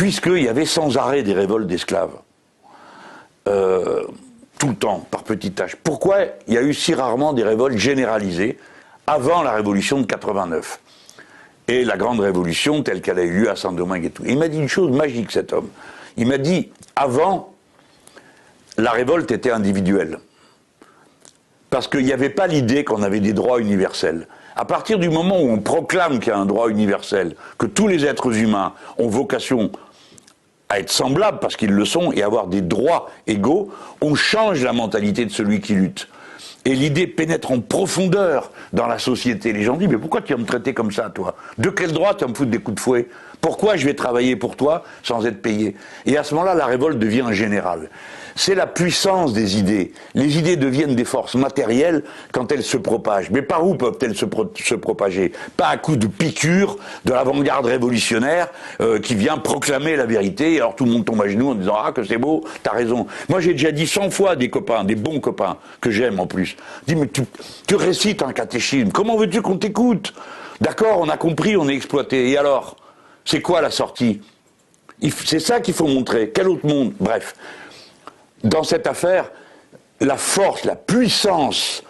puisqu'il y avait sans arrêt des révoltes d'esclaves, tout le temps, par petites tâches, pourquoi il y a eu si rarement des révoltes généralisées avant la Révolution de 89 et la Grande Révolution telle qu'elle a eu lieu à Saint-Domingue et tout? Il m'a dit une chose magique, cet homme. Il m'a dit, avant, la révolte était individuelle. Parce qu'il n'y avait pas l'idée qu'on avait des droits universels. À partir du moment où on proclame qu'il y a un droit universel, que tous les êtres humains ont vocation à être semblables, parce qu'ils le sont, et avoir des droits égaux, on change la mentalité de celui qui lutte. Et l'idée pénètre en profondeur dans la société. Les gens disent, mais pourquoi tu vas me traiter comme ça, toi? De quel droit tu vas me foutre des coups de fouet? Pourquoi je vais travailler pour toi sans être payé? Et à ce moment-là, la révolte devient générale. C'est la puissance des idées. Les idées deviennent des forces matérielles quand elles se propagent. Mais par où peuvent-elles se propager? Pas à coup de piqûre de l'avant-garde révolutionnaire qui vient proclamer la vérité, et alors tout le monde tombe à genoux en disant « Ah, que c'est beau, t'as raison ». Moi, j'ai déjà dit 100 fois à des copains, des bons copains, que j'aime en plus, « Dis, mais tu récites un catéchisme, comment veux-tu qu'on t'écoute? D'accord, on a compris, on est exploité, et alors? C'est quoi la sortie? C'est ça qu'il faut montrer. Quel autre monde? Bref. Dans cette affaire, la force, la puissance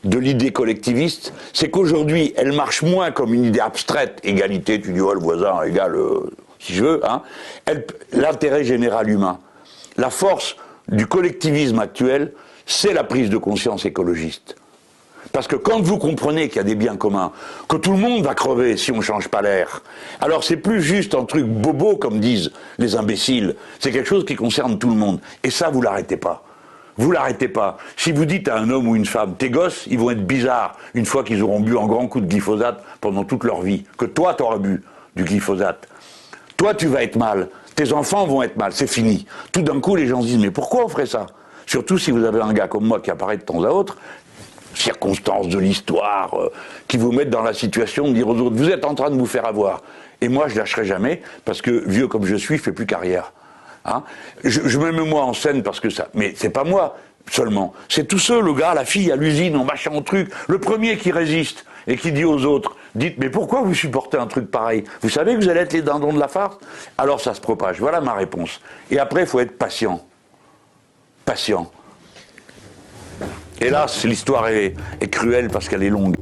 de l'idée collectiviste, c'est qu'aujourd'hui, elle marche moins comme une idée abstraite, égalité, tu dis, oh, le voisin égal, si je veux, hein, l'intérêt général humain. La force du collectivisme actuel, c'est la prise de conscience écologiste. Parce que quand vous comprenez qu'il y a des biens communs, que tout le monde va crever si on ne change pas l'air, alors c'est plus juste un truc bobo, comme disent les imbéciles, c'est quelque chose qui concerne tout le monde. Et ça, vous l'arrêtez pas. Vous l'arrêtez pas. Si vous dites à un homme ou une femme, tes gosses, ils vont être bizarres une fois qu'ils auront bu un grand coup de glyphosate pendant toute leur vie, que toi, tu auras bu du glyphosate. Toi, tu vas être mal. Tes enfants vont être mal. C'est fini. Tout d'un coup, les gens se disent, mais pourquoi on ferait ça? Surtout si vous avez un gars comme moi qui apparaît de temps à autre, circonstances de l'histoire qui vous mettent dans la situation de dire aux autres, vous êtes en train de vous faire avoir. Et moi, je lâcherai jamais, parce que vieux comme je suis, je fais plus carrière. Hein, je me mets moi en scène parce que ça... Mais c'est pas moi seulement. C'est tous ceux, le gars, la fille, à l'usine, en machin, en truc, le premier qui résiste et qui dit aux autres, dites, mais pourquoi vous supportez un truc pareil? Vous savez que vous allez être les dindons de la farce? Alors ça se propage. Voilà ma réponse. Et après, il faut être patient. Patient. Hélas, l'histoire est cruelle parce qu'elle est longue.